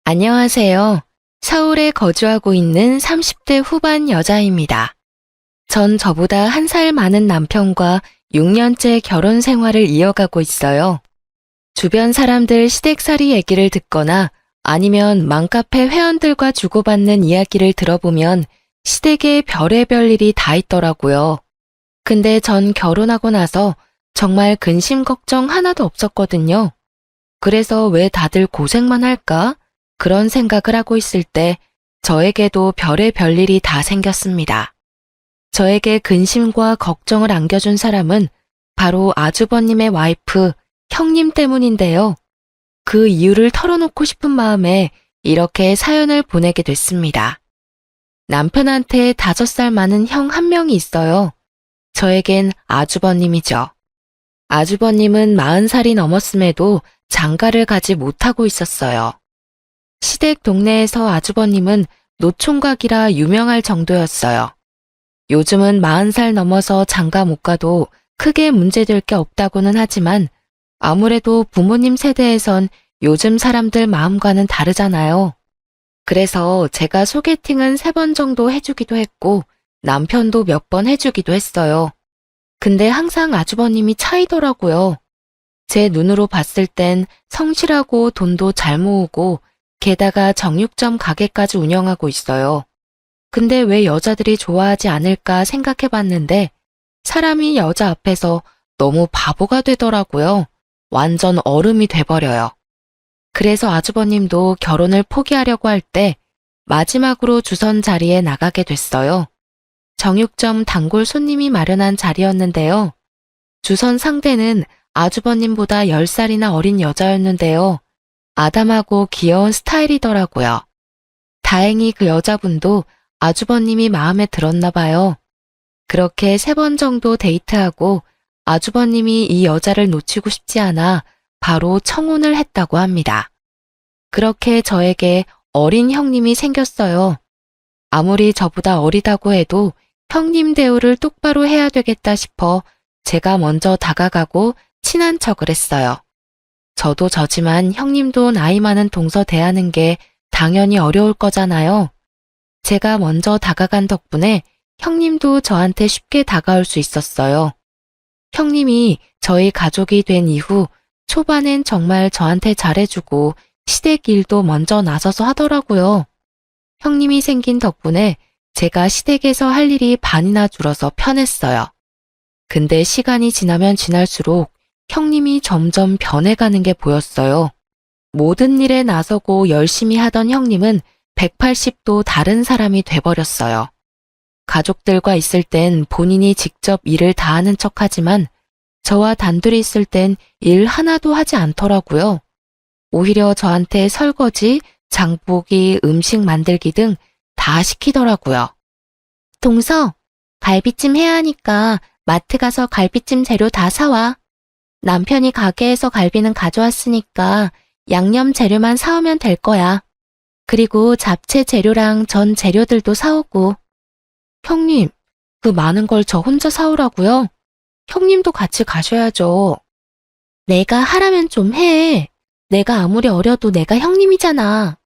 안녕하세요. 서울에 거주하고 있는 30대 후반 여자입니다. 전 저보다 한 살 많은 남편과 6년째 결혼 생활을 이어가고 있어요. 주변 사람들 시댁살이 얘기를 듣거나 아니면 맘카페 회원들과 주고받는 이야기를 들어보면 시댁에 별의별 일이 다 있더라고요. 근데 전 결혼하고 나서 정말 근심 걱정 하나도 없었거든요. 그래서 왜 다들 고생만 할까? 그런 생각을 하고 있을 때 저에게도 별의별 일이 다 생겼습니다. 저에게 근심과 걱정을 안겨준 사람은 바로 아주버님의 와이프, 형님 때문인데요. 그 이유를 털어놓고 싶은 마음에 이렇게 사연을 보내게 됐습니다. 남편한테 5살 많은 형 한 명이 있어요. 저에겐 아주버님이죠. 아주버님은 40살이 넘었음에도 장가를 가지 못하고 있었어요. 시댁 동네에서 아주버님은 노총각이라 유명할 정도였어요. 요즘은 40살 넘어서 장가 못 가도 크게 문제될 게 없다고는 하지만 아무래도 부모님 세대에선 요즘 사람들 마음과는 다르잖아요. 그래서 제가 소개팅은 3번 정도 해주기도 했고 남편도 몇 번 해주기도 했어요. 근데 항상 아주버님이 차이더라고요. 제 눈으로 봤을 땐 성실하고 돈도 잘 모으고 게다가 정육점 가게까지 운영하고 있어요. 근데 왜 여자들이 좋아하지 않을까 생각해 봤는데 사람이 여자 앞에서 너무 바보가 되더라고요. 완전 얼음이 돼버려요. 그래서 아주버님도 결혼을 포기하려고 할 때 마지막으로 주선 자리에 나가게 됐어요. 정육점 단골 손님이 마련한 자리였는데요. 주선 상대는 아주버님보다 10살이나 어린 여자였는데요. 아담하고 귀여운 스타일이더라고요. 다행히 그 여자분도 아주버님이 마음에 들었나 봐요. 그렇게 3번 정도 데이트하고 아주버님이 이 여자를 놓치고 싶지 않아 바로 청혼을 했다고 합니다. 그렇게 저에게 어린 형님이 생겼어요. 아무리 저보다 어리다고 해도 형님 대우를 똑바로 해야 되겠다 싶어 제가 먼저 다가가고 친한 척을 했어요. 저도 저지만 형님도 나이 많은 동서 대하는 게 당연히 어려울 거잖아요. 제가 먼저 다가간 덕분에 형님도 저한테 쉽게 다가올 수 있었어요. 형님이 저희 가족이 된 이후 초반엔 정말 저한테 잘해주고 시댁 일도 먼저 나서서 하더라고요. 형님이 생긴 덕분에 제가 시댁에서 할 일이 반이나 줄어서 편했어요. 근데 시간이 지나면 지날수록 형님이 점점 변해가는 게 보였어요. 모든 일에 나서고 열심히 하던 형님은 180도 다른 사람이 돼버렸어요. 가족들과 있을 땐 본인이 직접 일을 다 하는 척하지만 저와 단둘이 있을 땐 일 하나도 하지 않더라고요. 오히려 저한테 설거지, 장보기, 음식 만들기 등 다 시키더라고요. 동서, 갈비찜 해야 하니까 마트 가서 갈비찜 재료 다 사와. 남편이 가게에서 갈비는 가져왔으니까 양념 재료만 사오면 될 거야. 그리고 잡채 재료랑 전 재료들도 사오고. 형님, 그 많은 걸 저 혼자 사오라고요? 형님도 같이 가셔야죠. 내가 하라면 좀 해. 내가 아무리 어려도 내가 형님이잖아.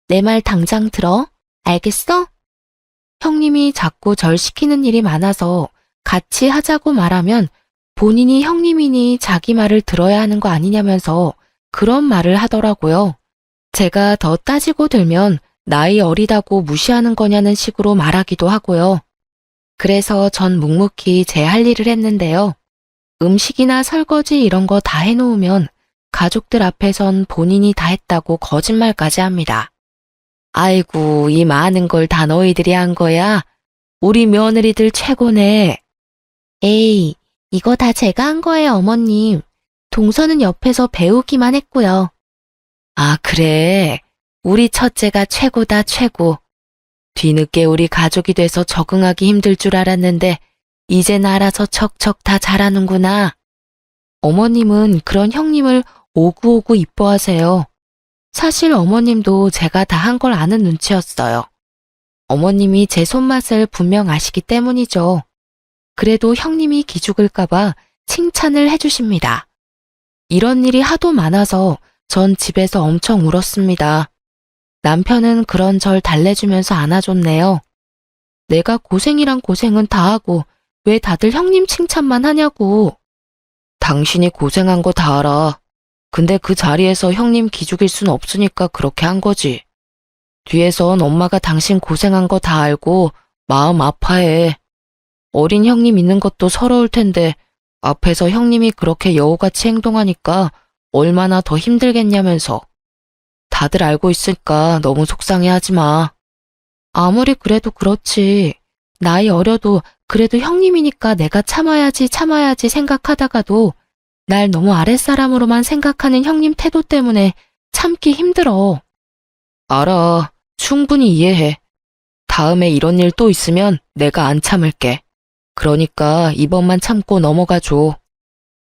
내 말 당장 들어. 알겠어? 형님이 자꾸 절 시키는 일이 많아서 같이 하자고 말하면 본인이 형님이니 자기 말을 들어야 하는 거 아니냐면서 그런 말을 하더라고요. 제가 더 따지고 들면 나이 어리다고 무시하는 거냐는 식으로 말하기도 하고요. 그래서 전 묵묵히 제 할 일을 했는데요. 음식이나 설거지 이런 거 다 해놓으면 가족들 앞에선 본인이 다 했다고 거짓말까지 합니다. 아이고, 이 많은 걸 다 너희들이 한 거야? 우리 며느리들 최고네. 에이, 이거 다 제가 한 거예요, 어머님. 동서는 옆에서 배우기만 했고요. 아, 그래. 우리 첫째가 최고다, 최고. 뒤늦게 우리 가족이 돼서 적응하기 힘들 줄 알았는데 이젠 알아서 척척 다 잘하는구나. 어머님은 그런 형님을 오구오구 이뻐하세요. 사실 어머님도 제가 다 한 걸 아는 눈치였어요. 어머님이 제 손맛을 분명 아시기 때문이죠. 그래도 형님이 기죽을까봐 칭찬을 해주십니다. 이런 일이 하도 많아서 전 집에서 엄청 울었습니다. 남편은 그런 절 달래주면서 안아줬네요. 내가 고생이란 고생은 다 하고 왜 다들 형님 칭찬만 하냐고. 당신이 고생한 거 다 알아. 근데 그 자리에서 형님 기죽일 순 없으니까 그렇게 한 거지. 뒤에선 엄마가 당신 고생한 거 다 알고 마음 아파해. 어린 형님 있는 것도 서러울 텐데 앞에서 형님이 그렇게 여우같이 행동하니까 얼마나 더 힘들겠냐면서. 다들 알고 있으니까 너무 속상해하지 마. 아무리 그래도 그렇지. 나이 어려도 그래도 형님이니까 내가 참아야지 생각하다가도 날 너무 아랫사람으로만 생각하는 형님 태도 때문에 참기 힘들어. 알아. 충분히 이해해. 다음에 이런 일 또 있으면 내가 안 참을게. 그러니까 이번만 참고 넘어가줘.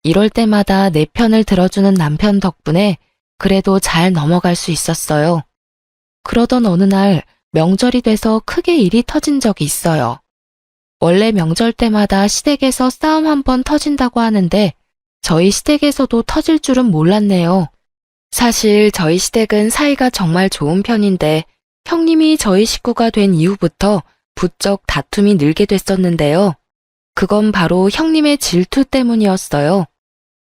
이럴 때마다 내 편을 들어주는 남편 덕분에 그래도 잘 넘어갈 수 있었어요. 그러던 어느 날 명절이 돼서 크게 일이 터진 적이 있어요. 원래 명절 때마다 시댁에서 싸움 한 번 터진다고 하는데 저희 시댁에서도 터질 줄은 몰랐네요. 사실 저희 시댁은 사이가 정말 좋은 편인데 형님이 저희 식구가 된 이후부터 부쩍 다툼이 늘게 됐었는데요. 그건 바로 형님의 질투 때문이었어요.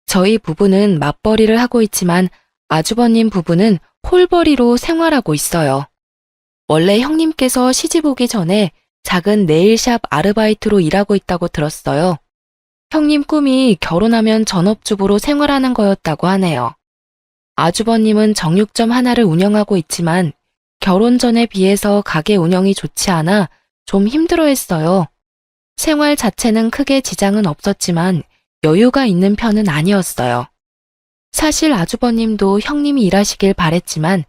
저희 부부는 맞벌이를 하고 있지만 아주버님 부부는 홀벌이로 생활하고 있어요. 원래 형님께서 시집 오기 전에 작은 네일샵 아르바이트로 일하고 있다고 들었어요. 형님 꿈이 결혼하면 전업주부로 생활하는 거였다고 하네요. 아주버님은 정육점 하나를 운영하고 있지만 결혼 전에 비해서 가게 운영이 좋지 않아 좀 힘들어했어요. 생활 자체는 크게 지장은 없었지만 여유가 있는 편은 아니었어요. 사실 아주버님도 형님이 일하시길 바랬지만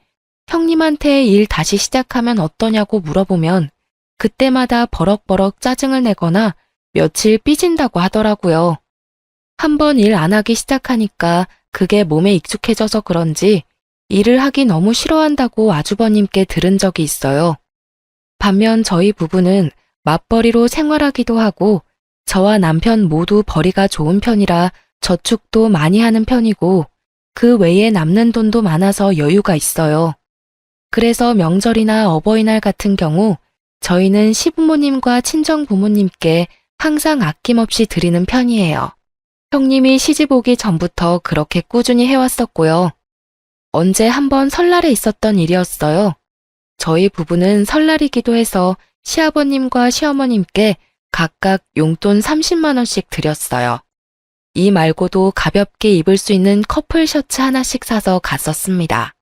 형님한테 일 다시 시작하면 어떠냐고 물어보면 그때마다 버럭버럭 짜증을 내거나 며칠 삐진다고 하더라고요. 한번 일 안 하기 시작하니까 그게 몸에 익숙해져서 그런지 일을 하기 너무 싫어한다고 아주버님께 들은 적이 있어요. 반면 저희 부부는 맞벌이로 생활하기도 하고 저와 남편 모두 벌이가 좋은 편이라 저축도 많이 하는 편이고 그 외에 남는 돈도 많아서 여유가 있어요. 그래서 명절이나 어버이날 같은 경우 저희는 시부모님과 친정 부모님께 항상 아낌없이 드리는 편이에요. 형님이 시집 오기 전부터 그렇게 꾸준히 해왔었고요. 언제 한번 설날에 있었던 일이었어요. 저희 부부는 설날이기도 해서 시아버님과 시어머님께 각각 용돈 30만 원씩 드렸어요. 이 말고도 가볍게 입을 수 있는 커플 셔츠 하나씩 사서 갔었습니다.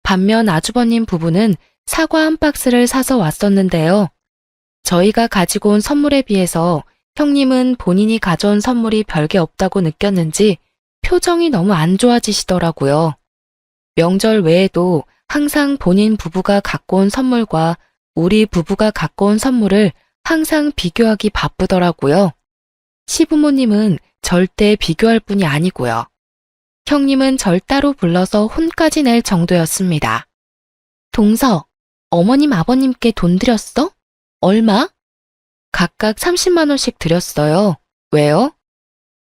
반면 아주버님 부부는 사과 한 박스를 사서 왔었는데요. 저희가 가지고 온 선물에 비해서 형님은 본인이 가져온 선물이 별게 없다고 느꼈는지 표정이 너무 안 좋아지시더라고요. 명절 외에도 항상 본인 부부가 갖고 온 선물과 우리 부부가 갖고 온 선물을 항상 비교하기 바쁘더라고요. 시부모님은 절대 비교할 분이 아니고요. 형님은 절 따로 불러서 혼까지 낼 정도였습니다. 동서, 어머님 아버님께 돈 드렸어? 얼마? 각각 30만 원씩 드렸어요. 왜요?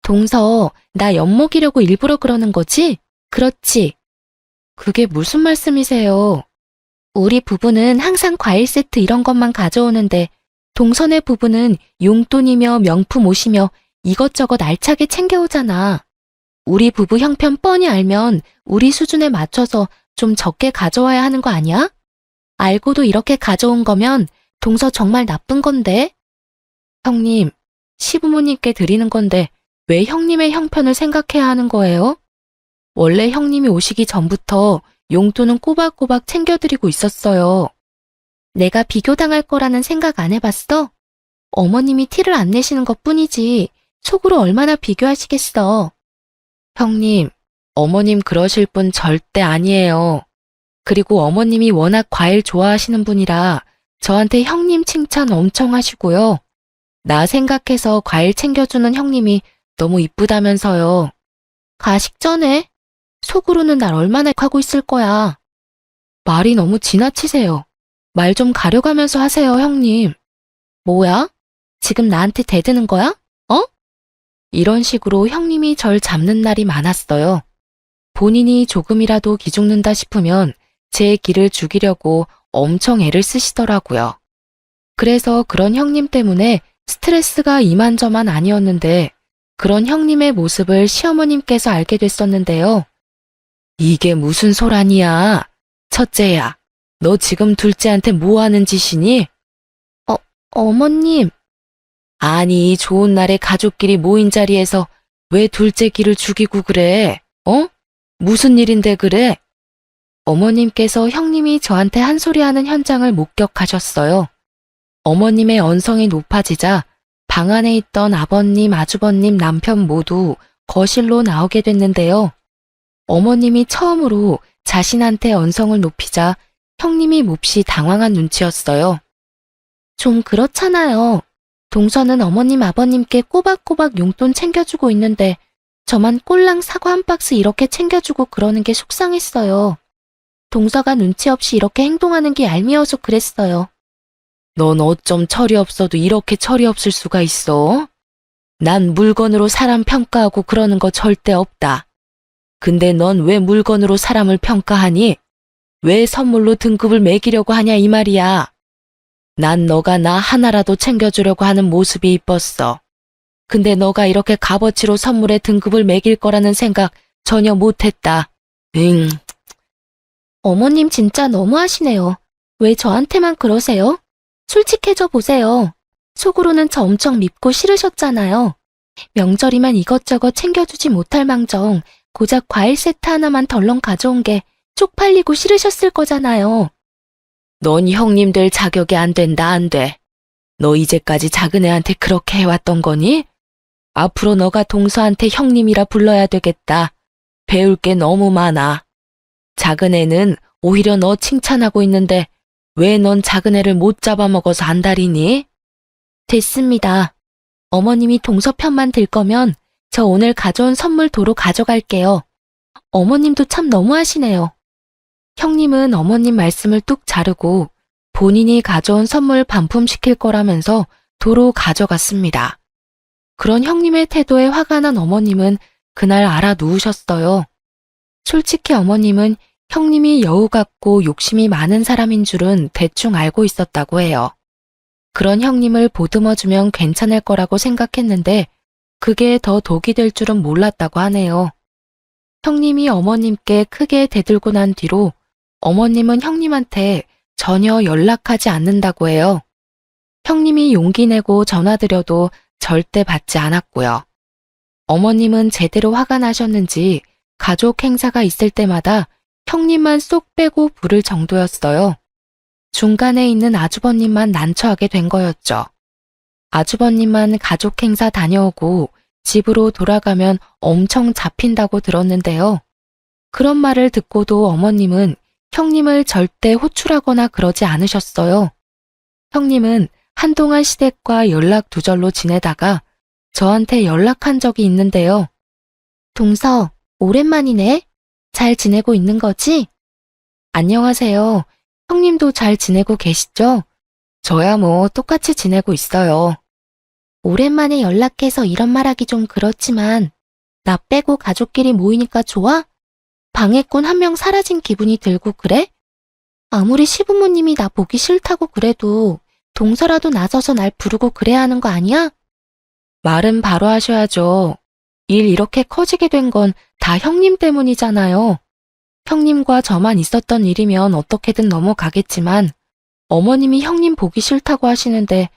동서, 나 엿먹이려고 일부러 그러는 거지? 그렇지. 그게 무슨 말씀이세요? 우리 부부는 항상 과일 세트 이런 것만 가져오는데 동선의 부부는 용돈이며 명품 옷이며 이것저것 알차게 챙겨오잖아. 우리 부부 형편 뻔히 알면 우리 수준에 맞춰서 좀 적게 가져와야 하는 거 아니야? 알고도 이렇게 가져온 거면 동서 정말 나쁜 건데. 형님, 시부모님께 드리는 건데 왜 형님의 형편을 생각해야 하는 거예요? 원래 형님이 오시기 전부터 용돈은 꼬박꼬박 챙겨드리고 있었어요. 내가 비교당할 거라는 생각 안 해봤어? 어머님이 티를 안 내시는 것 뿐이지 속으로 얼마나 비교하시겠어. 형님, 어머님 그러실 분 절대 아니에요. 그리고 어머님이 워낙 과일 좋아하시는 분이라 저한테 형님 칭찬 엄청 하시고요. 나 생각해서 과일 챙겨주는 형님이 너무 이쁘다면서요. 가식 전에 속으로는 날 얼마나 하고 있을 거야. 말이 너무 지나치세요. 말 좀 가려가면서 하세요, 형님. 뭐야? 지금 나한테 대드는 거야? 어? 이런 식으로 형님이 절 잡는 날이 많았어요. 본인이 조금이라도 기죽는다 싶으면 제 기를 죽이려고 엄청 애를 쓰시더라고요. 그래서 그런 형님 때문에 스트레스가 이만저만 아니었는데 그런 형님의 모습을 시어머님께서 알게 됐었는데요. 이게 무슨 소란이야? 첫째야, 너 지금 둘째한테 뭐 하는 짓이니? 어머님. 아니, 좋은 날에 가족끼리 모인 자리에서 왜 둘째 기를 죽이고 그래? 무슨 일인데 그래? 어머님께서 형님이 저한테 한 소리 하는 현장을 목격하셨어요. 어머님의 언성이 높아지자 방 안에 있던 아버님, 아주버님, 남편 모두 거실로 나오게 됐는데요. 어머님이 처음으로 자신한테 언성을 높이자 형님이 몹시 당황한 눈치였어요. 좀 그렇잖아요. 동서는 어머님, 아버님께 꼬박꼬박 용돈 챙겨주고 있는데 저만 꼴랑 사과 한 박스 이렇게 챙겨주고 그러는 게 속상했어요. 동서가 눈치 없이 이렇게 행동하는 게 얄미워서 그랬어요. 넌 어쩜 철이 없어도 이렇게 철이 없을 수가 있어? 난 물건으로 사람 평가하고 그러는 거 절대 없다. 근데 넌 왜 물건으로 사람을 평가하니? 왜 선물로 등급을 매기려고 하냐 이 말이야. 난 너가 나 하나라도 챙겨주려고 하는 모습이 이뻤어. 근데 너가 이렇게 값어치로 선물에 등급을 매길 거라는 생각 전혀 못했다. 어머님 진짜 너무하시네요. 왜 저한테만 그러세요? 솔직해져 보세요. 속으로는 저 엄청 밉고 싫으셨잖아요. 명절이면 이것저것 챙겨주지 못할 망정 고작 과일 세트 하나만 덜렁 가져온 게 쪽팔리고 싫으셨을 거잖아요. 넌 형님들 자격이 안 된다, 안 돼. 너 이제까지 작은 애한테 그렇게 해왔던 거니? 앞으로 너가 동서한테 형님이라 불러야 되겠다. 배울 게 너무 많아. 작은 애는 오히려 너 칭찬하고 있는데 왜 넌 작은 애를 못 잡아먹어서 안달이니? 됐습니다. 어머님이 동서 편만 들 거면 저 오늘 가져온 선물 도로 가져갈게요. 어머님도 참 너무하시네요. 형님은 어머님 말씀을 뚝 자르고 본인이 가져온 선물 반품시킬 거라면서 도로 가져갔습니다. 그런 형님의 태도에 화가 난 어머님은 그날 알아 누우셨어요. 솔직히 어머님은 형님이 여우 같고 욕심이 많은 사람인 줄은 대충 알고 있었다고 해요. 그런 형님을 보듬어주면 괜찮을 거라고 생각했는데 그게 더 독이 될 줄은 몰랐다고 하네요. 형님이 어머님께 크게 대들고 난 뒤로 어머님은 형님한테 전혀 연락하지 않는다고 해요. 형님이 용기 내고 전화드려도 절대 받지 않았고요. 어머님은 제대로 화가 나셨는지 가족 행사가 있을 때마다 형님만 쏙 빼고 부를 정도였어요. 중간에 있는 아주버님만 난처하게 된 거였죠. 아주버님만 가족 행사 다녀오고 집으로 돌아가면 엄청 잡힌다고 들었는데요. 그런 말을 듣고도 어머님은 형님을 절대 호출하거나 그러지 않으셨어요. 형님은 한동안 시댁과 연락 두절로 지내다가 저한테 연락한 적이 있는데요. 동서, 오랜만이네. 잘 지내고 있는 거지? 안녕하세요. 형님도 잘 지내고 계시죠? 저야 뭐 똑같이 지내고 있어요. 오랜만에 연락해서 이런 말하기 좀 그렇지만 나 빼고 가족끼리 모이니까 좋아? 방해꾼 한 명 사라진 기분이 들고 그래? 아무리 시부모님이 나 보기 싫다고 그래도 동서라도 나서서 날 부르고 그래야 하는 거 아니야? 말은 바로 하셔야죠. 일 이렇게 커지게 된 건 다 형님 때문이잖아요. 형님과 저만 있었던 일이면 어떻게든 넘어가겠지만 어머님이 형님 보기 싫다고 하시는데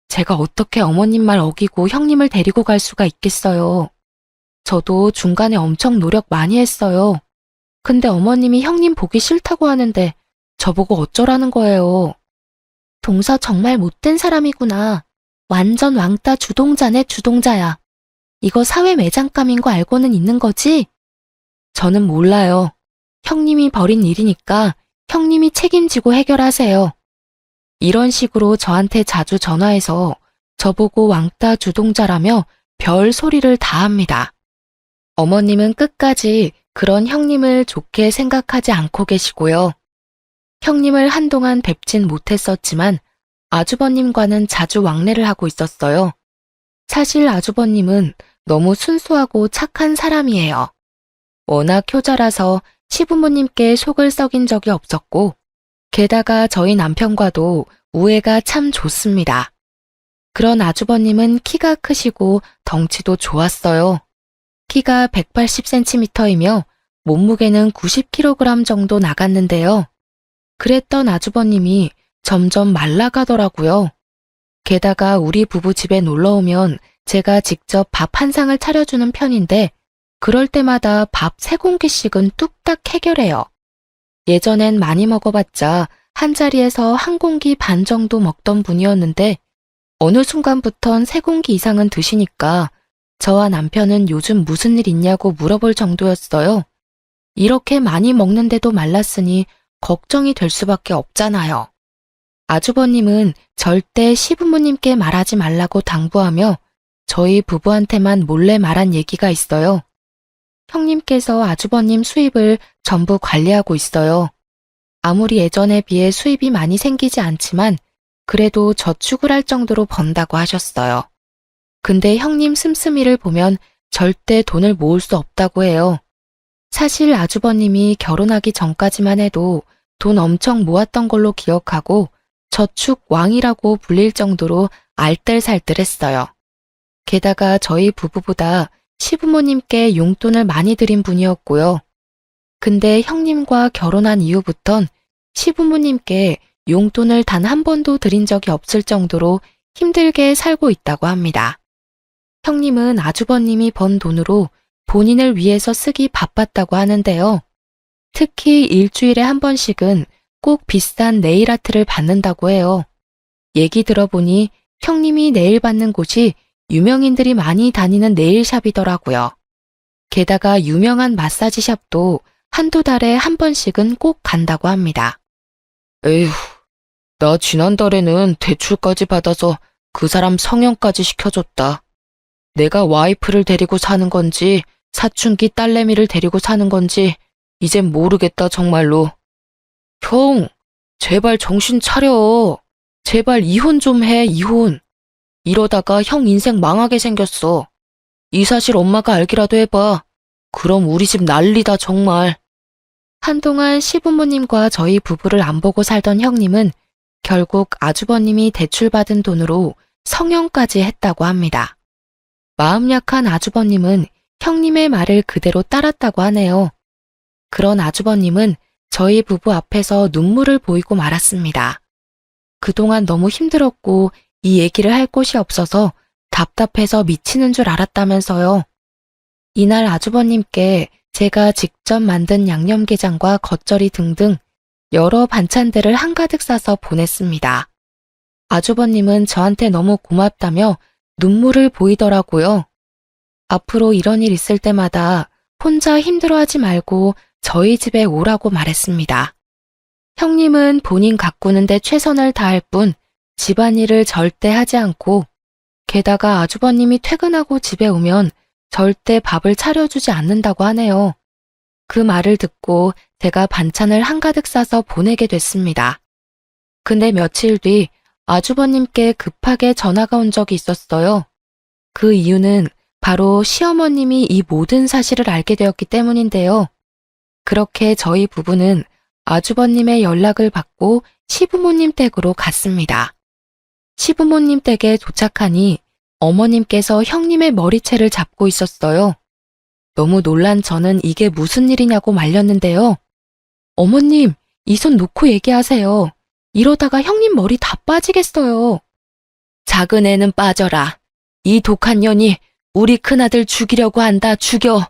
제가 어떻게 어머님 말 어기고 형님을 데리고 갈 수가 있겠어요. 저도 중간에 엄청 노력 많이 했어요. 근데 어머님이 형님 보기 싫다고 하는데 저보고 어쩌라는 거예요. 동서 정말 못된 사람이구나. 완전 왕따 주동자네 주동자야. 이거 사회 매장감인 거 알고는 있는 거지? 저는 몰라요. 형님이 벌인 일이니까 형님이 책임지고 해결하세요. 이런 식으로 저한테 자주 전화해서 저보고 왕따 주동자라며 별 소리를 다 합니다. 어머님은 끝까지 그런 형님을 좋게 생각하지 않고 계시고요. 형님을 한동안 뵙진 못했었지만 아주버님과는 자주 왕래를 하고 있었어요. 사실 아주버님은 너무 순수하고 착한 사람이에요. 워낙 효자라서 시부모님께 속을 썩인 적이 없었고, 게다가 저희 남편과도 우애가 참 좋습니다. 그런 아주버님은 키가 크시고 덩치도 좋았어요. 키가 180cm이며 몸무게는 90kg 정도 나갔는데요. 그랬던 아주버님이 점점 말라가더라고요. 게다가 우리 부부 집에 놀러 오면 제가 직접 밥 한 상을 차려주는 편인데 그럴 때마다 밥 3공기씩은 뚝딱 해결해요. 예전엔 많이 먹어봤자 한 자리에서 1공기 반 정도 먹던 분이었는데 어느 순간부턴 3공기 이상은 드시니까 저와 남편은 요즘 무슨 일 있냐고 물어볼 정도였어요. 이렇게 많이 먹는데도 말랐으니 걱정이 될 수밖에 없잖아요. 아주버님은 절대 시부모님께 말하지 말라고 당부하며 저희 부부한테만 몰래 말한 얘기가 있어요. 형님께서 아주버님 수입을 전부 관리하고 있어요. 아무리 예전에 비해 수입이 많이 생기지 않지만 그래도 저축을 할 정도로 번다고 하셨어요. 근데 형님 씀씀이를 보면 절대 돈을 모을 수 없다고 해요. 사실 아주버님이 결혼하기 전까지만 해도 돈 엄청 모았던 걸로 기억하고 저축 왕이라고 불릴 정도로 알뜰살뜰했어요. 게다가 저희 부부보다 시부모님께 용돈을 많이 드린 분이었고요. 근데 형님과 결혼한 이후부턴 시부모님께 용돈을 단 한 번도 드린 적이 없을 정도로 힘들게 살고 있다고 합니다. 형님은 아주버님이 번 돈으로 본인을 위해서 쓰기 바빴다고 하는데요. 특히 일주일에 한 번씩은 꼭 비싼 네일아트를 받는다고 해요. 얘기 들어보니 형님이 네일 받는 곳이 유명인들이 많이 다니는 네일샵이더라고요. 게다가 유명한 마사지샵도 한두 달에 한 번씩은 꼭 간다고 합니다. 에휴, 나 지난달에는 대출까지 받아서 그 사람 성형까지 시켜줬다. 내가 와이프를 데리고 사는 건지 사춘기 딸내미를 데리고 사는 건지 이젠 모르겠다 정말로. 형, 제발 정신 차려. 제발 이혼 좀 해, 이혼. 이러다가 형 인생 망하게 생겼어. 이 사실 엄마가 알기라도 해봐. 그럼 우리 집 난리다 정말. 한동안 시부모님과 저희 부부를 안 보고 살던 형님은 결국 아주버님이 대출받은 돈으로 성형까지 했다고 합니다. 마음 약한 아주버님은 형님의 말을 그대로 따랐다고 하네요. 그런 아주버님은 저희 부부 앞에서 눈물을 보이고 말았습니다. 그동안 너무 힘들었고 이 얘기를 할 곳이 없어서 답답해서 미치는 줄 알았다면서요. 이날 아주버님께 제가 직접 만든 양념게장과 겉절이 등등 여러 반찬들을 한가득 싸서 보냈습니다. 아주버님은 저한테 너무 고맙다며 눈물을 보이더라고요. 앞으로 이런 일 있을 때마다 혼자 힘들어하지 말고 저희 집에 오라고 말했습니다. 형님은 본인 가꾸는데 최선을 다할 뿐 집안일을 절대 하지 않고 게다가 아주버님이 퇴근하고 집에 오면 절대 밥을 차려주지 않는다고 하네요. 그 말을 듣고 제가 반찬을 한가득 싸서 보내게 됐습니다. 근데 며칠 뒤 아주버님께 급하게 전화가 온 적이 있었어요. 그 이유는 바로 시어머님이 이 모든 사실을 알게 되었기 때문인데요. 그렇게 저희 부부는 아주버님의 연락을 받고 시부모님 댁으로 갔습니다. 시부모님 댁에 도착하니 어머님께서 형님의 머리채를 잡고 있었어요. 너무 놀란 저는 이게 무슨 일이냐고 말렸는데요. 어머님, 이 손 놓고 얘기하세요. 이러다가 형님 머리 다 빠지겠어요. 작은 애는 빠져라. 이 독한 년이 우리 큰아들 죽이려고 한다, 죽여.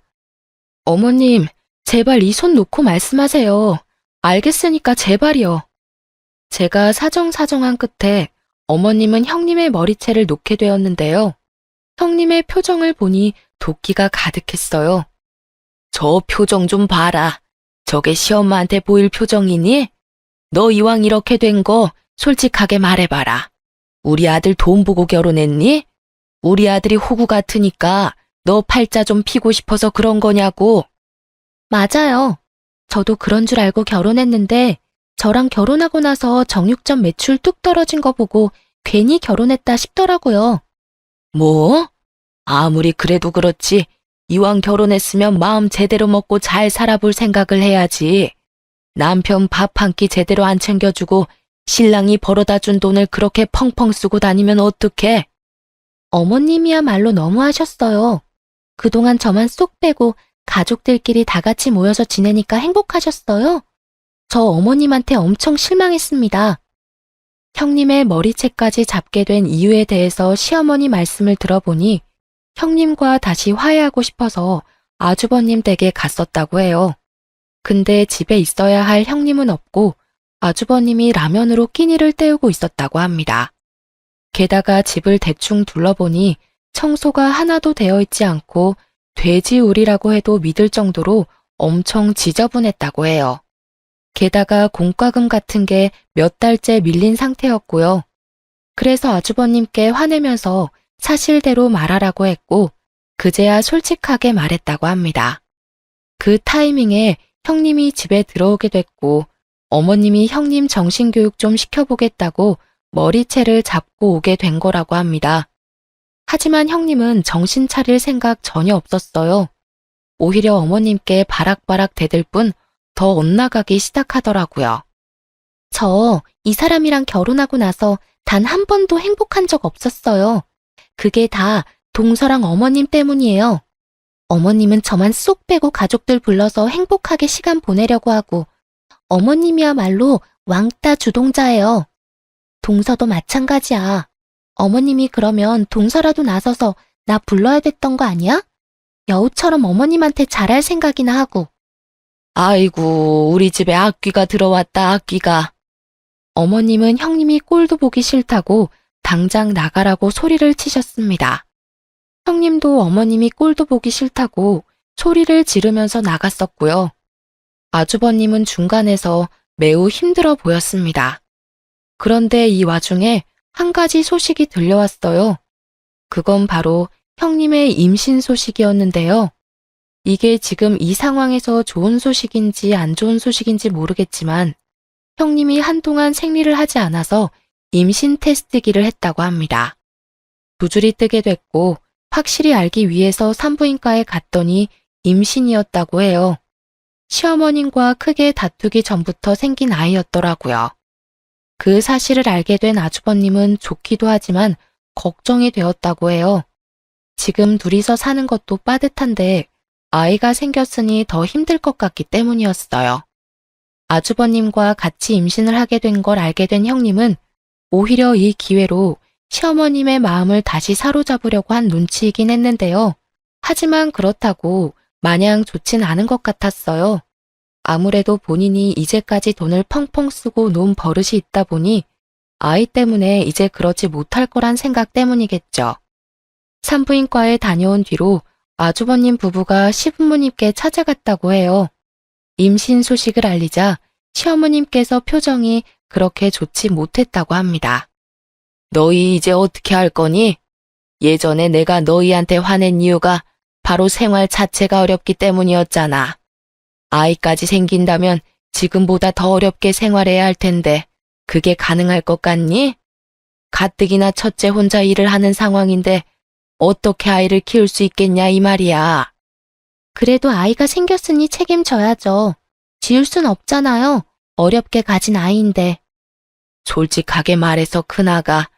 어머님, 제발 이 손 놓고 말씀하세요. 알겠으니까 제발이요. 제가 사정사정한 끝에 어머님은 형님의 머리채를 놓게 되었는데요. 형님의 표정을 보니 도끼가 가득했어요. 저 표정 좀 봐라. 저게 시엄마한테 보일 표정이니? 너 이왕 이렇게 된 거 솔직하게 말해봐라. 우리 아들 돈 보고 결혼했니? 우리 아들이 호구 같으니까 너 팔자 좀 피고 싶어서 그런 거냐고. 맞아요. 저도 그런 줄 알고 결혼했는데 저랑 결혼하고 나서 정육점 매출 뚝 떨어진 거 보고 괜히 결혼했다 싶더라고요. 뭐? 아무리 그래도 그렇지 이왕 결혼했으면 마음 제대로 먹고 잘 살아볼 생각을 해야지. 남편 밥 한 끼 제대로 안 챙겨주고 신랑이 벌어다 준 돈을 그렇게 펑펑 쓰고 다니면 어떡해? 어머님이야말로 너무하셨어요. 그동안 저만 쏙 빼고 가족들끼리 다 같이 모여서 지내니까 행복하셨어요? 저 어머님한테 엄청 실망했습니다. 형님의 머리채까지 잡게 된 이유에 대해서 시어머니 말씀을 들어보니 형님과 다시 화해하고 싶어서 아주버님 댁에 갔었다고 해요. 근데 집에 있어야 할 형님은 없고 아주버님이 라면으로 끼니를 때우고 있었다고 합니다. 게다가 집을 대충 둘러보니 청소가 하나도 되어 있지 않고 돼지우리라고 해도 믿을 정도로 엄청 지저분했다고 해요. 게다가 공과금 같은 게 몇 달째 밀린 상태였고요. 그래서 아주버님께 화내면서 사실대로 말하라고 했고 그제야 솔직하게 말했다고 합니다. 그 타이밍에 형님이 집에 들어오게 됐고 어머님이 형님 정신교육 좀 시켜보겠다고 머리채를 잡고 오게 된 거라고 합니다. 하지만 형님은 정신 차릴 생각 전혀 없었어요. 오히려 어머님께 바락바락 대들 뿐 더 엇나가기 시작하더라고요. 저 이 사람이랑 결혼하고 나서 단 한 번도 행복한 적 없었어요. 그게 다 동서랑 어머님 때문이에요. 어머님은 저만 쏙 빼고 가족들 불러서 행복하게 시간 보내려고 하고 어머님이야말로 왕따 주동자예요. 동서도 마찬가지야. 어머님이 그러면 동서라도 나서서 나 불러야 됐던 거 아니야? 여우처럼 어머님한테 잘할 생각이나 하고. 아이고, 우리 집에 악귀가 들어왔다, 악귀가. 어머님은 형님이 꼴도 보기 싫다고 당장 나가라고 소리를 치셨습니다. 형님도 어머님이 꼴도 보기 싫다고 소리를 지르면서 나갔었고요. 아주버님은 중간에서 매우 힘들어 보였습니다. 그런데 이 와중에 한 가지 소식이 들려왔어요. 그건 바로 형님의 임신 소식이었는데요. 이게 지금 이 상황에서 좋은 소식인지 안 좋은 소식인지 모르겠지만 형님이 한동안 생리를 하지 않아서 임신 테스트기를 했다고 합니다. 두 줄이 뜨게 됐고 확실히 알기 위해서 산부인과에 갔더니 임신이었다고 해요. 시어머님과 크게 다투기 전부터 생긴 아이였더라고요. 그 사실을 알게 된 아주버님은 좋기도 하지만 걱정이 되었다고 해요. 지금 둘이서 사는 것도 빠듯한데 아이가 생겼으니 더 힘들 것 같기 때문이었어요. 아주버님과 같이 임신을 하게 된 걸 알게 된 형님은 오히려 이 기회로 시어머님의 마음을 다시 사로잡으려고 한 눈치이긴 했는데요. 하지만 그렇다고 마냥 좋진 않은 것 같았어요. 아무래도 본인이 이제까지 돈을 펑펑 쓰고 놓은 버릇이 있다 보니 아이 때문에 이제 그러지 못할 거란 생각 때문이겠죠. 산부인과에 다녀온 뒤로 아주버님 부부가 시부모님께 찾아갔다고 해요. 임신 소식을 알리자 시어머님께서 표정이 그렇게 좋지 못했다고 합니다. 너희 이제 어떻게 할 거니? 예전에 내가 너희한테 화낸 이유가 바로 생활 자체가 어렵기 때문이었잖아. 아이까지 생긴다면 지금보다 더 어렵게 생활해야 할 텐데 그게 가능할 것 같니? 가뜩이나 첫째 혼자 일을 하는 상황인데 어떻게 아이를 키울 수 있겠냐 이 말이야. 그래도 아이가 생겼으니 책임져야죠. 지울 순 없잖아요. 어렵게 가진 아이인데. 솔직하게 말해서 큰아가,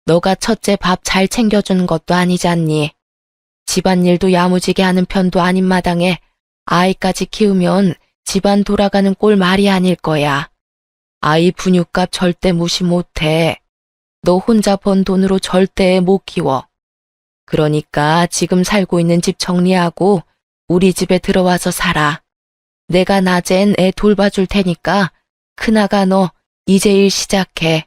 너가 첫째 밥 잘 챙겨주는 것도 아니잖니. 집안일도 야무지게 하는 편도 아닌 마당에 아이까지 키우면 집안 돌아가는 꼴 말이 아닐 거야. 아이 분유값 절대 무시 못해. 너 혼자 번 돈으로 절대 못 키워. 그러니까 지금 살고 있는 집 정리하고 우리 집에 들어와서 살아. 내가 낮엔 애 돌봐줄 테니까 큰아가 너 이제 일 시작해.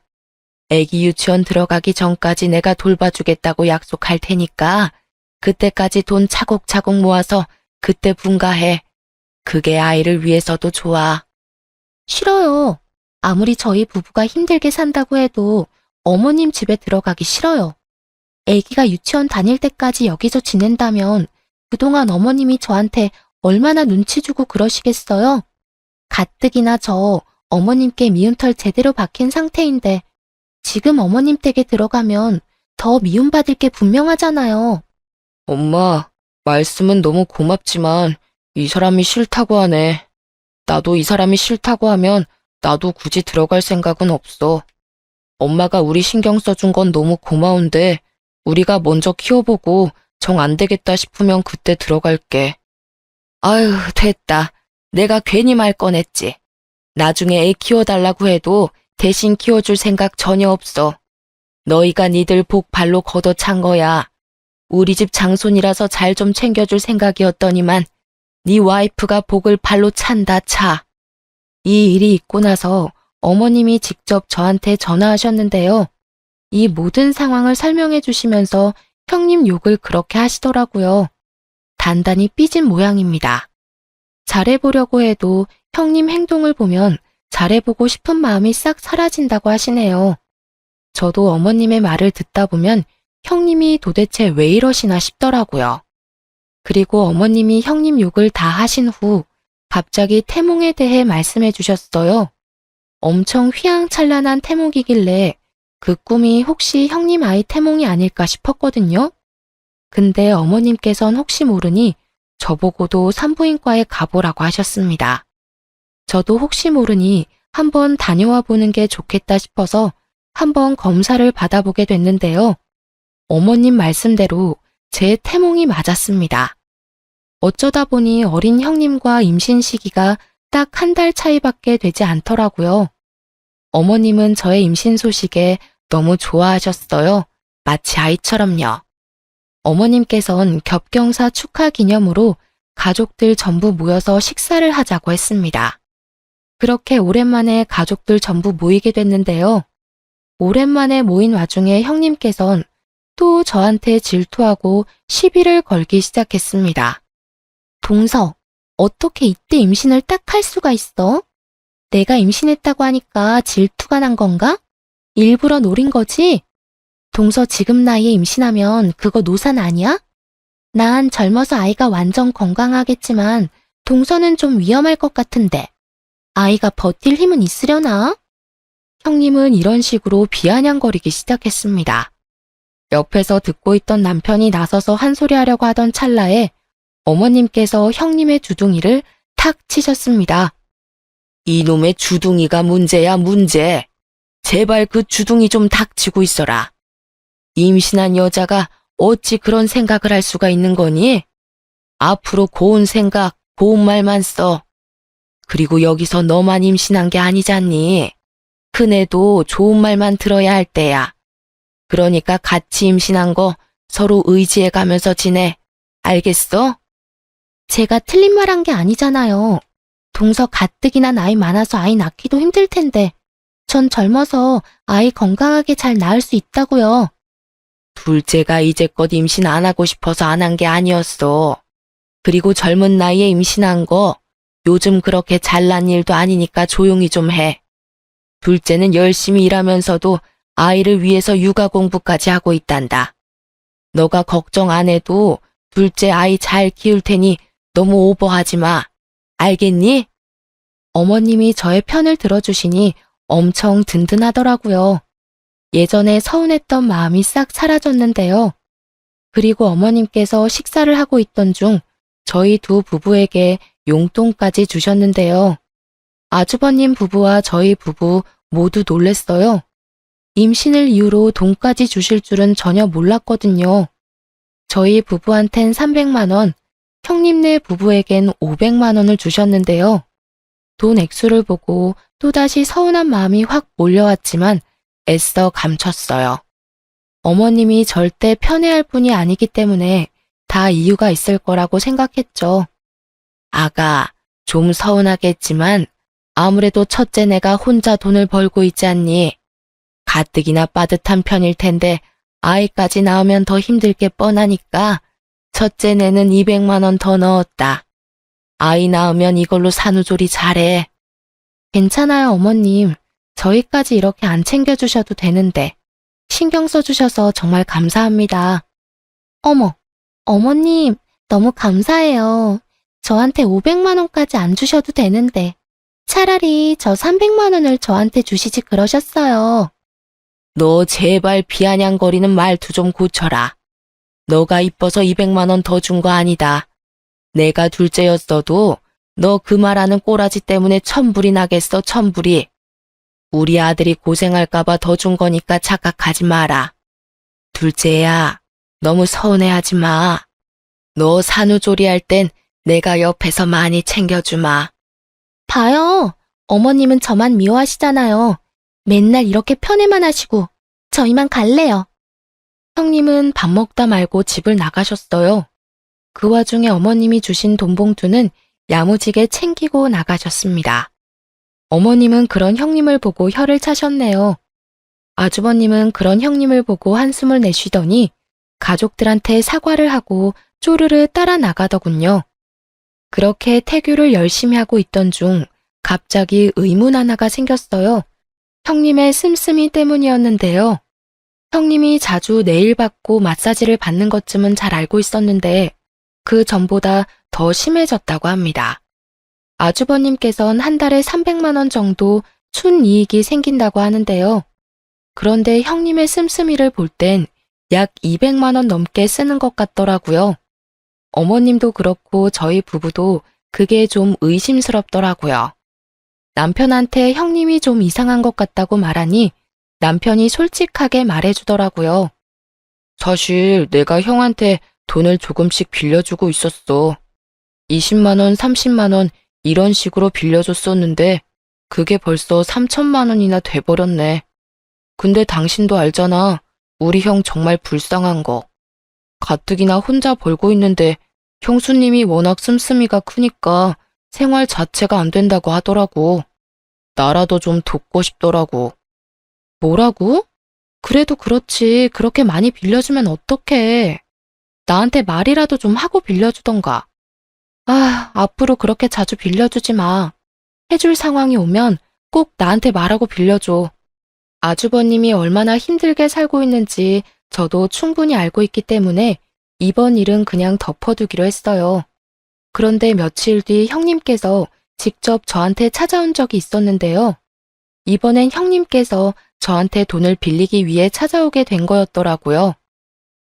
애기 유치원 들어가기 전까지 내가 돌봐주겠다고 약속할 테니까 그때까지 돈 차곡차곡 모아서 그때 분가해. 그게 아이를 위해서도 좋아. 싫어요. 아무리 저희 부부가 힘들게 산다고 해도 어머님 집에 들어가기 싫어요. 애기가 유치원 다닐 때까지 여기서 지낸다면 그동안 어머님이 저한테 얼마나 눈치 주고 그러시겠어요? 가뜩이나 저 어머님께 미운 털 제대로 박힌 상태인데 지금 어머님 댁에 들어가면 더 미움받을 게 분명하잖아요. 엄마, 말씀은 너무 고맙지만 이 사람이 싫다고 하네. 나도 이 사람이 싫다고 하면 나도 굳이 들어갈 생각은 없어. 엄마가 우리 신경 써준 건 너무 고마운데 우리가 먼저 키워보고 정 안 되겠다 싶으면 그때 들어갈게. 아유, 됐다. 내가 괜히 말 꺼냈지. 나중에 애 키워달라고 해도 대신 키워줄 생각 전혀 없어. 너희가 니들 복 발로 걷어 찬 거야. 우리 집 장손이라서 잘 좀 챙겨줄 생각이었더니만 네 와이프가 복을 발로 찬다 차. 이 일이 있고 나서 어머님이 직접 저한테 전화하셨는데요. 이 모든 상황을 설명해 주시면서 형님 욕을 그렇게 하시더라고요. 단단히 삐진 모양입니다. 잘해보려고 해도 형님 행동을 보면 잘해보고 싶은 마음이 싹 사라진다고 하시네요. 저도 어머님의 말을 듣다 보면 형님이 도대체 왜 이러시나 싶더라고요. 그리고 어머님이 형님 욕을 다 하신 후 갑자기 태몽에 대해 말씀해 주셨어요. 엄청 휘황찬란한 태몽이길래 그 꿈이 혹시 형님 아이 태몽이 아닐까 싶었거든요. 근데 어머님께선 혹시 모르니 저보고도 산부인과에 가보라고 하셨습니다. 저도 혹시 모르니 한번 다녀와 보는 게 좋겠다 싶어서 한번 검사를 받아보게 됐는데요. 어머님 말씀대로 제 태몽이 맞았습니다. 어쩌다 보니 어린 형님과 임신 시기가 딱 한 달 차이밖에 되지 않더라고요. 어머님은 저의 임신 소식에 너무 좋아하셨어요. 마치 아이처럼요. 어머님께선 겹경사 축하 기념으로 가족들 전부 모여서 식사를 하자고 했습니다. 그렇게 오랜만에 가족들 전부 모이게 됐는데요. 오랜만에 모인 와중에 형님께선 또 저한테 질투하고 시비를 걸기 시작했습니다. 동서, 어떻게 이때 임신을 딱 할 수가 있어? 내가 임신했다고 하니까 질투가 난 건가? 일부러 노린 거지? 동서 지금 나이에 임신하면 그거 노산 아니야? 난 젊어서 아이가 완전 건강하겠지만 동서는 좀 위험할 것 같은데 아이가 버틸 힘은 있으려나? 형님은 이런 식으로 비아냥거리기 시작했습니다. 옆에서 듣고 있던 남편이 나서서 한 소리 하려고 하던 찰나에 어머님께서 형님의 주둥이를 탁 치셨습니다. 이놈의 주둥이가 문제야, 문제. 제발 그 주둥이 좀 닥치고 있어라. 임신한 여자가 어찌 그런 생각을 할 수가 있는 거니? 앞으로 고운 생각, 고운 말만 써. 그리고 여기서 너만 임신한 게 아니잖니. 큰애도 좋은 말만 들어야 할 때야. 그러니까 같이 임신한 거 서로 의지해 가면서 지내. 알겠어? 제가 틀린 말 한 게 아니잖아요. 동서 가뜩이나 나이 많아서 아이 낳기도 힘들 텐데 전 젊어서 아이 건강하게 잘 낳을 수 있다고요. 둘째가 이제껏 임신 안 하고 싶어서 안 한 게 아니었어. 그리고 젊은 나이에 임신한 거 요즘 그렇게 잘난 일도 아니니까 조용히 좀 해. 둘째는 열심히 일하면서도 아이를 위해서 육아 공부까지 하고 있단다. 너가 걱정 안 해도 둘째 아이 잘 키울 테니 너무 오버하지 마. 알겠니? 어머님이 저의 편을 들어주시니 엄청 든든하더라고요. 예전에 서운했던 마음이 싹 사라졌는데요. 그리고 어머님께서 식사를 하고 있던 중 저희 두 부부에게 용돈까지 주셨는데요. 아주버님 부부와 저희 부부 모두 놀랬어요. 임신을 이유로 돈까지 주실 줄은 전혀 몰랐거든요. 저희 부부한텐 300만 원, 형님네 부부에겐 500만 원을 주셨는데요. 돈 액수를 보고 또다시 서운한 마음이 확 몰려왔지만 애써 감췄어요. 어머님이 절대 편애할 분이 아니기 때문에 다 이유가 있을 거라고 생각했죠. 아가, 좀 서운하겠지만 아무래도 첫째 내가 혼자 돈을 벌고 있지 않니? 가뜩이나 빠듯한 편일 텐데 아이까지 낳으면 더 힘들 게 뻔하니까 첫째 내는 200만 원 더 넣었다. 아이 낳으면 이걸로 산후조리 잘해. 괜찮아요, 어머님. 저희까지 이렇게 안 챙겨주셔도 되는데 신경 써주셔서 정말 감사합니다. 어머, 어머님, 너무 감사해요. 저한테 500만 원까지 안 주셔도 되는데 차라리 저 300만 원을 저한테 주시지 그러셨어요. 너 제발 비아냥거리는 말투 좀 고쳐라. 너가 이뻐서 200만 원 더 준 거 아니다. 내가 둘째였어도 너 그 말하는 꼬라지 때문에 천불이 나겠어, 천불이. 우리 아들이 고생할까봐 더 준 거니까 착각하지 마라. 둘째야, 너무 서운해하지 마. 너 산후조리 할 땐 내가 옆에서 많이 챙겨주마. 봐요. 어머님은 저만 미워하시잖아요. 맨날 이렇게 편애만 하시고 저 이만 갈래요. 형님은 밥 먹다 말고 집을 나가셨어요. 그 와중에 어머님이 주신 돈 봉투는 야무지게 챙기고 나가셨습니다. 어머님은 그런 형님을 보고 혀를 차셨네요. 아주버님은 그런 형님을 보고 한숨을 내쉬더니 가족들한테 사과를 하고 쪼르르 따라 나가더군요. 그렇게 태교를 열심히 하고 있던 중 갑자기 의문 하나가 생겼어요. 형님의 씀씀이 때문이었는데요. 형님이 자주 네일 받고 마사지를 받는 것쯤은 잘 알고 있었는데 그 전보다 더 심해졌다고 합니다. 아주버님께선 한 달에 300만 원 정도 순이익이 생긴다고 하는데요. 그런데 형님의 씀씀이를 볼 땐 약 200만 원 넘게 쓰는 것 같더라고요. 어머님도 그렇고 저희 부부도 그게 좀 의심스럽더라고요. 남편한테 형님이 좀 이상한 것 같다고 말하니 남편이 솔직하게 말해주더라고요. 사실 내가 형한테 돈을 조금씩 빌려주고 있었어. 20만 원, 30만 원 이런 식으로 빌려줬었는데 그게 벌써 3천만 원이나 돼버렸네. 근데 당신도 알잖아. 우리 형 정말 불쌍한 거. 가뜩이나 혼자 벌고 있는데 형수님이 워낙 씀씀이가 크니까 생활 자체가 안 된다고 하더라고. 나라도 좀 돕고 싶더라고. 뭐라고? 그래도 그렇지. 그렇게 많이 빌려주면 어떡해. 나한테 말이라도 좀 하고 빌려주던가. 앞으로 그렇게 자주 빌려주지 마. 해줄 상황이 오면 꼭 나한테 말하고 빌려줘. 아주버님이 얼마나 힘들게 살고 있는지 저도 충분히 알고 있기 때문에 이번 일은 그냥 덮어두기로 했어요. 그런데 며칠 뒤 형님께서 직접 저한테 찾아온 적이 있었는데요. 이번엔 형님께서 저한테 돈을 빌리기 위해 찾아오게 된 거였더라고요.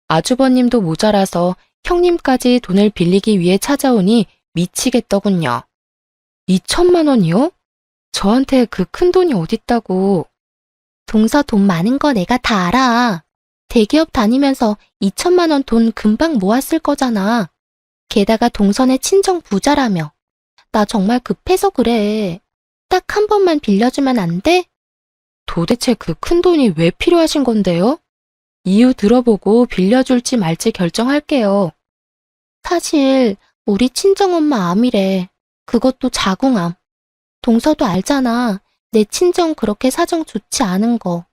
아주버님도 모자라서 형님까지 돈을 빌리기 위해 찾아오니 미치겠더군요. 2천만 원이요? 저한테 그 큰 돈이 어딨다고. 동서 돈 많은 거 내가 다 알아. 대기업 다니면서 2천만 원 돈 금방 모았을 거잖아. 게다가 동선의 친정 부자라며. 나 정말 급해서 그래. 딱 한 번만 빌려주면 안 돼? 도대체 그 큰 돈이 왜 필요하신 건데요? 이유 들어보고 빌려줄지 말지 결정할게요. 사실 우리 친정엄마 암이래. 그것도 자궁암. 동서도 알잖아. 내 친정 그렇게 사정 좋지 않은 거.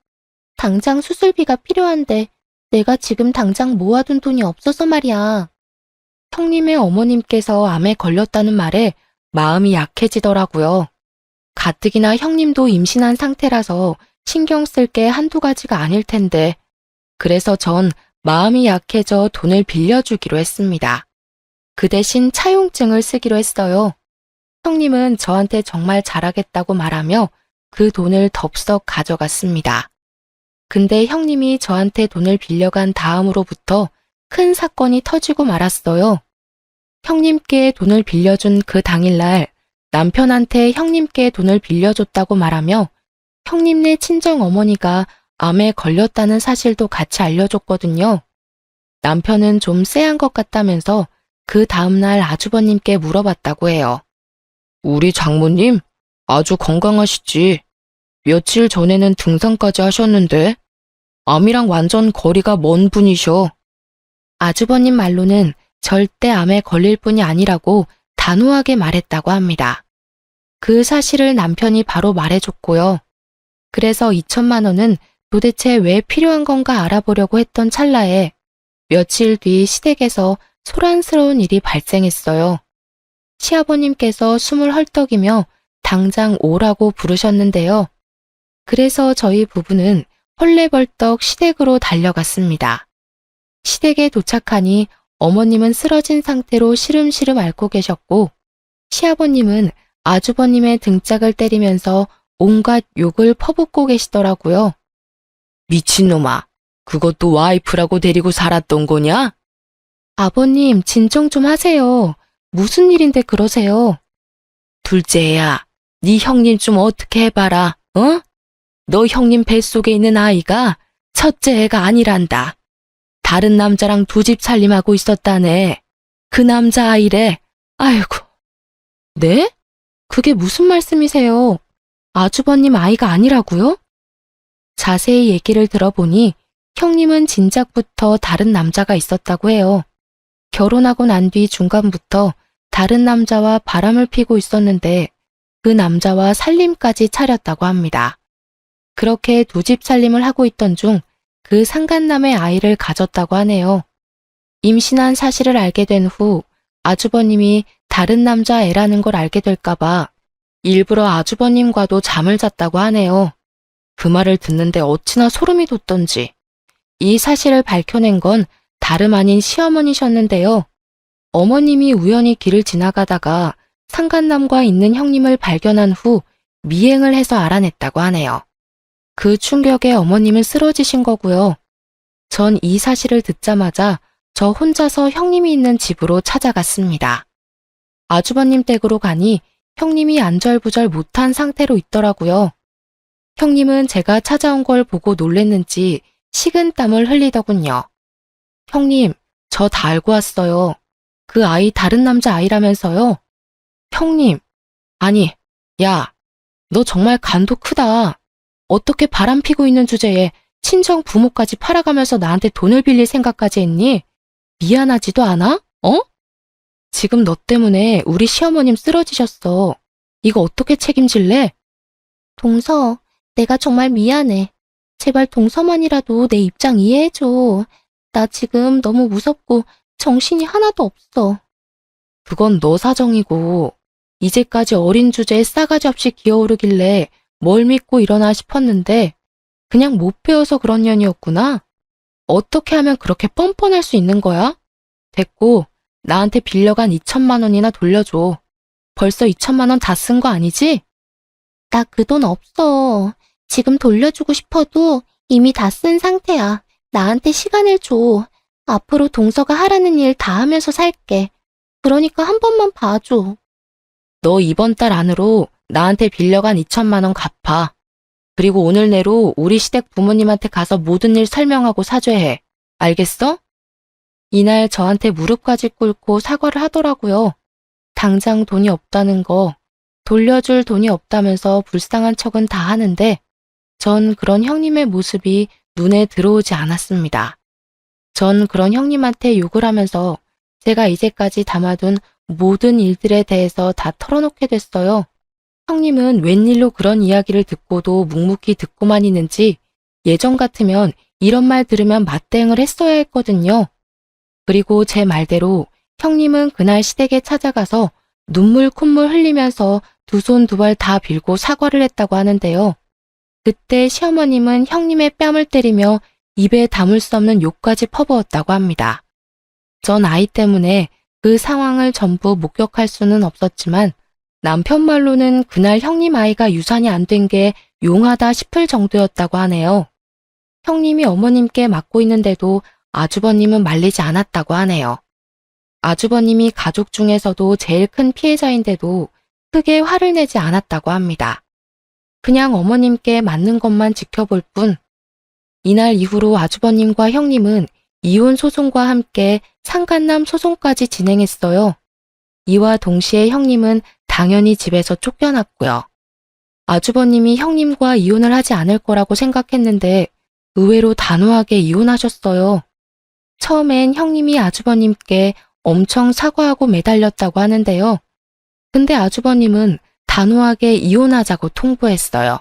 당장 수술비가 필요한데 내가 지금 당장 모아둔 돈이 없어서 말이야. 형님의 어머님께서 암에 걸렸다는 말에 마음이 약해지더라고요. 가뜩이나 형님도 임신한 상태라서 신경 쓸 게 한두 가지가 아닐 텐데 그래서 전 마음이 약해져 돈을 빌려주기로 했습니다. 그 대신 차용증을 쓰기로 했어요. 형님은 저한테 정말 잘하겠다고 말하며 그 돈을 덥석 가져갔습니다. 근데 형님이 저한테 돈을 빌려간 다음으로부터 큰 사건이 터지고 말았어요. 형님께 돈을 빌려준 그 당일날 남편한테 형님께 돈을 빌려줬다고 말하며 형님네 친정 어머니가 암에 걸렸다는 사실도 같이 알려줬거든요. 남편은 좀 쎄한 것 같다면서 그 다음날 아주버님께 물어봤다고 해요. 우리 장모님 아주 건강하시지. 며칠 전에는 등산까지 하셨는데 암이랑 완전 거리가 먼 분이셔. 아주버님 말로는 절대 암에 걸릴 뿐이 아니라고 단호하게 말했다고 합니다. 그 사실을 남편이 바로 말해줬고요. 그래서 2천만 원은 도대체 왜 필요한 건가 알아보려고 했던 찰나에 며칠 뒤 시댁에서 소란스러운 일이 발생했어요. 시아버님께서 숨을 헐떡이며 당장 오라고 부르셨는데요. 그래서 저희 부부는 헐레벌떡 시댁으로 달려갔습니다. 시댁에 도착하니 어머님은 쓰러진 상태로 시름시름 앓고 계셨고 시아버님은 아주버님의 등짝을 때리면서 온갖 욕을 퍼붓고 계시더라고요. 미친놈아, 그것도 와이프라고 데리고 살았던 거냐? 아버님, 진정 좀 하세요. 무슨 일인데 그러세요? 둘째 애야, 네 형님 좀 어떻게 해봐라, 어? 너 형님 뱃속에 있는 아이가 첫째 애가 아니란다. 다른 남자랑 두 집 살림하고 있었다네. 그 남자 아이래. 아이고. 네? 그게 무슨 말씀이세요? 아주버님 아이가 아니라고요? 자세히 얘기를 들어보니 형님은 진작부터 다른 남자가 있었다고 해요. 결혼하고 난 뒤 중간부터 다른 남자와 바람을 피고 있었는데 그 남자와 살림까지 차렸다고 합니다. 그렇게 두 집 살림을 하고 있던 중 그 상간남의 아이를 가졌다고 하네요. 임신한 사실을 알게 된 후 아주버님이 다른 남자 애라는 걸 알게 될까봐 일부러 아주버님과도 잠을 잤다고 하네요. 그 말을 듣는데 어찌나 소름이 돋던지. 이 사실을 밝혀낸 건 다름 아닌 시어머니셨는데요. 어머님이 우연히 길을 지나가다가 상간남과 있는 형님을 발견한 후 미행을 해서 알아냈다고 하네요. 그 충격에 어머님은 쓰러지신 거고요. 전 이 사실을 듣자마자 저 혼자서 형님이 있는 집으로 찾아갔습니다. 아주버님 댁으로 가니 형님이 안절부절 못한 상태로 있더라고요. 형님은 제가 찾아온 걸 보고 놀랬는지 식은땀을 흘리더군요. 형님, 저 다 알고 왔어요. 그 아이 다른 남자 아이라면서요? 형님, 아니, 야, 너 정말 간도 크다. 어떻게 바람 피고 있는 주제에 친정 부모까지 팔아가면서 나한테 돈을 빌릴 생각까지 했니? 미안하지도 않아? 어? 지금 너 때문에 우리 시어머님 쓰러지셨어. 이거 어떻게 책임질래? 동서, 내가 정말 미안해. 제발 동서만이라도 내 입장 이해해줘. 나 지금 너무 무섭고 정신이 하나도 없어. 그건 너 사정이고 이제까지 어린 주제에 싸가지 없이 기어오르길래 뭘 믿고 일어나 싶었는데 그냥 못 배워서 그런 년이었구나. 어떻게 하면 그렇게 뻔뻔할 수 있는 거야? 됐고 나한테 빌려간 2천만 원이나 돌려줘. 벌써 2천만 원 다 쓴 거 아니지? 나 그 돈 없어. 지금 돌려주고 싶어도 이미 다 쓴 상태야. 나한테 시간을 줘. 앞으로 동서가 하라는 일 다 하면서 살게. 그러니까 한 번만 봐줘. 너 이번 달 안으로 나한테 빌려간 2천만 원 갚아. 그리고 오늘 내로 우리 시댁 부모님한테 가서 모든 일 설명하고 사죄해. 알겠어? 이날 저한테 무릎까지 꿇고 사과를 하더라고요. 당장 돈이 없다는 거, 돌려줄 돈이 없다면서 불쌍한 척은 다 하는데 전 그런 형님의 모습이 눈에 들어오지 않았습니다. 전 그런 형님한테 욕을 하면서 제가 이제까지 담아둔 모든 일들에 대해서 다 털어놓게 됐어요. 형님은 웬일로 그런 이야기를 듣고도 묵묵히 듣고만 있는지 예전 같으면 이런 말 들으면 맞대응을 했어야 했거든요. 그리고 제 말대로 형님은 그날 시댁에 찾아가서 눈물 콧물 흘리면서 두 손 두 발 다 빌고 사과를 했다고 하는데요. 그때 시어머님은 형님의 뺨을 때리며 입에 담을 수 없는 욕까지 퍼부었다고 합니다. 전 아이 때문에 그 상황을 전부 목격할 수는 없었지만 남편 말로는 그날 형님 아이가 유산이 안 된 게 용하다 싶을 정도였다고 하네요. 형님이 어머님께 맞고 있는데도 아주버님은 말리지 않았다고 하네요. 아주버님이 가족 중에서도 제일 큰 피해자인데도 크게 화를 내지 않았다고 합니다. 그냥 어머님께 맞는 것만 지켜볼 뿐. 이날 이후로 아주버님과 형님은 이혼 소송과 함께 상간남 소송까지 진행했어요. 이와 동시에 형님은 당연히 집에서 쫓겨났고요. 아주버님이 형님과 이혼을 하지 않을 거라고 생각했는데 의외로 단호하게 이혼하셨어요. 처음엔 형님이 아주버님께 엄청 사과하고 매달렸다고 하는데요. 근데 아주버님은 단호하게 이혼하자고 통보했어요.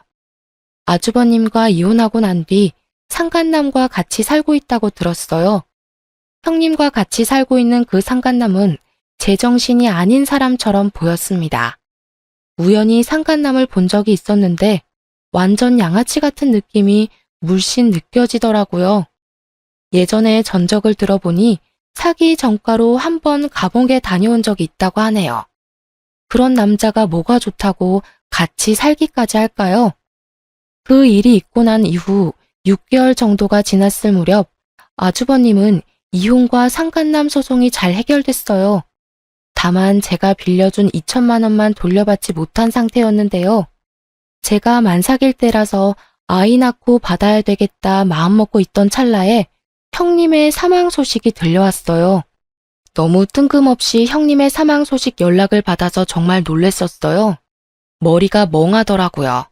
아주버님과 이혼하고 난 뒤 상간남과 같이 살고 있다고 들었어요. 형님과 같이 살고 있는 그 상간남은 제정신이 아닌 사람처럼 보였습니다. 우연히 상간남을 본 적이 있었는데 완전 양아치 같은 느낌이 물씬 느껴지더라고요. 예전에 전적을 들어보니 사기 전과로 한 번 감옥에 다녀온 적이 있다고 하네요. 그런 남자가 뭐가 좋다고 같이 살기까지 할까요? 그 일이 있고 난 이후 6개월 정도가 지났을 무렵 아주버님은 이혼과 상간남 소송이 잘 해결됐어요. 다만 제가 빌려준 2천만 원만 돌려받지 못한 상태였는데요. 제가 만삭일 때라서 아이 낳고 받아야 되겠다 마음먹고 있던 찰나에 형님의 사망 소식이 들려왔어요. 너무 뜬금없이 형님의 사망 소식 연락을 받아서 정말 놀랬었어요. 머리가 멍하더라고요.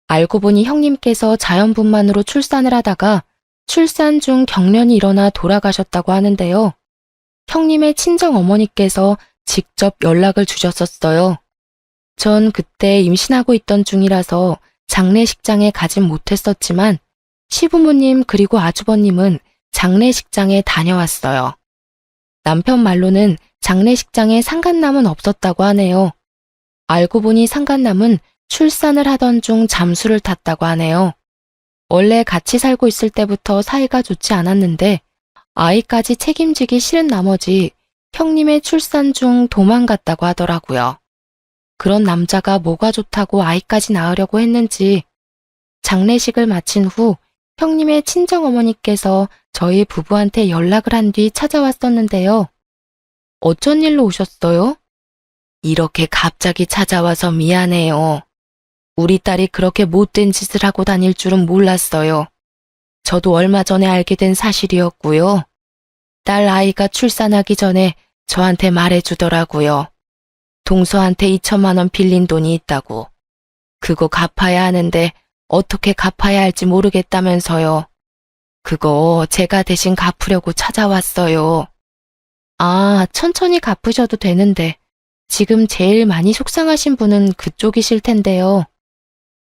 알고 보니 형님께서 자연분만으로 출산을 하다가 출산 중 경련이 일어나 돌아가셨다고 하는데요. 형님의 친정 어머니께서 직접 연락을 주셨었어요. 전 그때 임신하고 있던 중이라서 장례식장에 가진 못했었지만 시부모님 그리고 아주버님은 장례식장에 다녀왔어요. 남편 말로는 장례식장에 상간남은 없었다고 하네요. 알고 보니 상간남은 출산을 하던 중 잠수를 탔다고 하네요. 원래 같이 살고 있을 때부터 사이가 좋지 않았는데 아이까지 책임지기 싫은 나머지 형님의 출산 중 도망갔다고 하더라고요. 그런 남자가 뭐가 좋다고 아이까지 낳으려고 했는지 장례식을 마친 후 형님의 친정어머니께서 저희 부부한테 연락을 한 뒤 찾아왔었는데요. 어쩐 일로 오셨어요? 이렇게 갑자기 찾아와서 미안해요. 우리 딸이 그렇게 못된 짓을 하고 다닐 줄은 몰랐어요. 저도 얼마 전에 알게 된 사실이었고요. 딸 아이가 출산하기 전에 저한테 말해주더라고요. 동서한테 2천만 원 빌린 돈이 있다고. 그거 갚아야 하는데 어떻게 갚아야 할지 모르겠다면서요. 그거 제가 대신 갚으려고 찾아왔어요. 아, 천천히 갚으셔도 되는데 지금 제일 많이 속상하신 분은 그쪽이실 텐데요.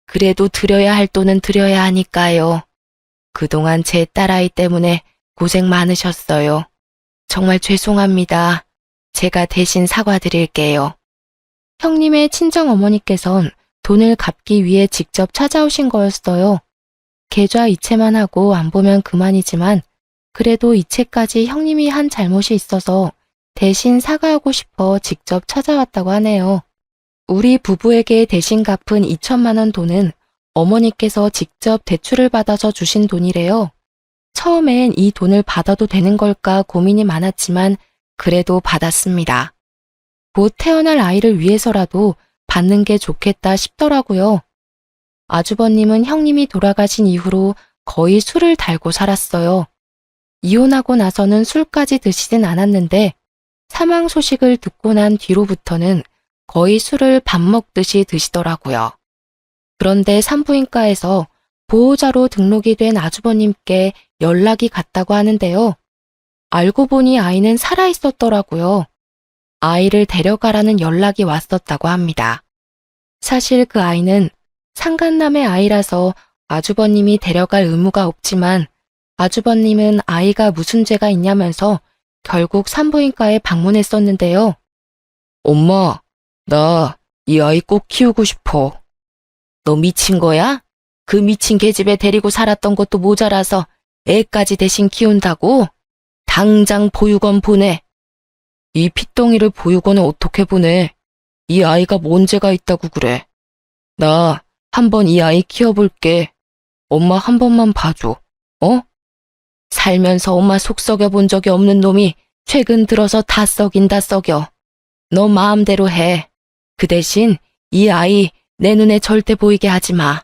그래도 드려야 할 돈은 드려야 하니까요. 그동안 제 딸아이 때문에 고생 많으셨어요. 정말 죄송합니다. 제가 대신 사과드릴게요. 형님의 친정어머니께선 돈을 갚기 위해 직접 찾아오신 거였어요. 계좌 이체만 하고 안 보면 그만이지만 그래도 이체까지 형님이 한 잘못이 있어서 대신 사과하고 싶어 직접 찾아왔다고 하네요. 우리 부부에게 대신 갚은 2천만 원 돈은 어머니께서 직접 대출을 받아서 주신 돈이래요. 처음엔 이 돈을 받아도 되는 걸까 고민이 많았지만 그래도 받았습니다. 곧 태어날 아이를 위해서라도 받는 게 좋겠다 싶더라고요. 아주버님은 형님이 돌아가신 이후로 거의 술을 달고 살았어요. 이혼하고 나서는 술까지 드시진 않았는데 사망 소식을 듣고 난 뒤로부터는 거의 술을 밥 먹듯이 드시더라고요. 그런데 산부인과에서 보호자로 등록이 된 아주버님께 연락이 갔다고 하는데요. 알고 보니 아이는 살아있었더라고요. 아이를 데려가라는 연락이 왔었다고 합니다. 사실 그 아이는 상간남의 아이라서 아주버님이 데려갈 의무가 없지만 아주버님은 아이가 무슨 죄가 있냐면서 결국 산부인과에 방문했었는데요. 엄마, 나 이 아이 꼭 키우고 싶어. 너 미친 거야? 그 미친 계집애 데리고 살았던 것도 모자라서 애까지 대신 키운다고? 당장 보육원 보내. 이 핏덩이를 보육원에 어떻게 보내? 이 아이가 뭔 죄가 있다고 그래. 나 한번 이 아이 키워볼게. 엄마 한 번만 봐줘. 어? 살면서 엄마 속 썩여본 적이 없는 놈이 최근 들어서 다 썩인다 썩여. 너 마음대로 해. 그 대신 이 아이 내 눈에 절대 보이게 하지 마.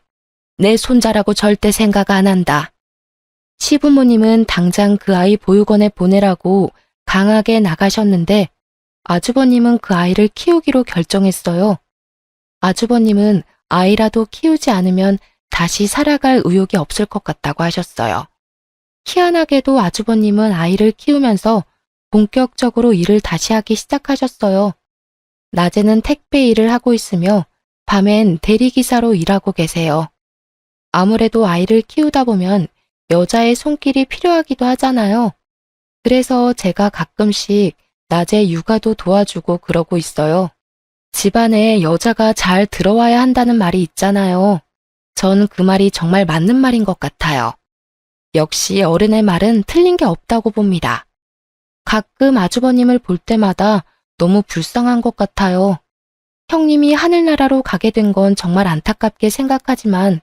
내 손자라고 절대 생각 안 한다. 시부모님은 당장 그 아이 보육원에 보내라고 강하게 나가셨는데 아주버님은 그 아이를 키우기로 결정했어요. 아주버님은 아이라도 키우지 않으면 다시 살아갈 의욕이 없을 것 같다고 하셨어요. 희한하게도 아주버님은 아이를 키우면서 본격적으로 일을 다시 하기 시작하셨어요. 낮에는 택배 일을 하고 있으며 밤엔 대리기사로 일하고 계세요. 아무래도 아이를 키우다 보면 여자의 손길이 필요하기도 하잖아요. 그래서 제가 가끔씩 낮에 육아도 도와주고 그러고 있어요. 집안에 여자가 잘 들어와야 한다는 말이 있잖아요. 전 그 말이 정말 맞는 말인 것 같아요. 역시 어른의 말은 틀린 게 없다고 봅니다. 가끔 아주버님을 볼 때마다 너무 불쌍한 것 같아요. 형님이 하늘나라로 가게 된 건 정말 안타깝게 생각하지만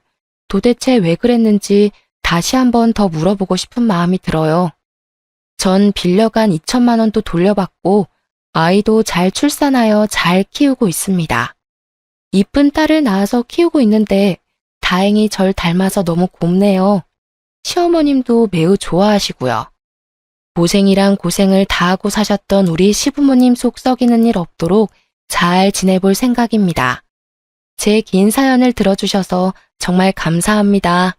도대체 왜 그랬는지 다시 한번 더 물어보고 싶은 마음이 들어요. 전 빌려간 2천만 원도 돌려받고 아이도 잘 출산하여 잘 키우고 있습니다. 이쁜 딸을 낳아서 키우고 있는데 다행히 절 닮아서 너무 곱네요. 시어머님도 매우 좋아하시고요. 고생이랑 고생을 다하고 사셨던 우리 시부모님 속 썩이는 일 없도록 잘 지내볼 생각입니다. 제 긴 사연을 들어주셔서 정말 감사합니다.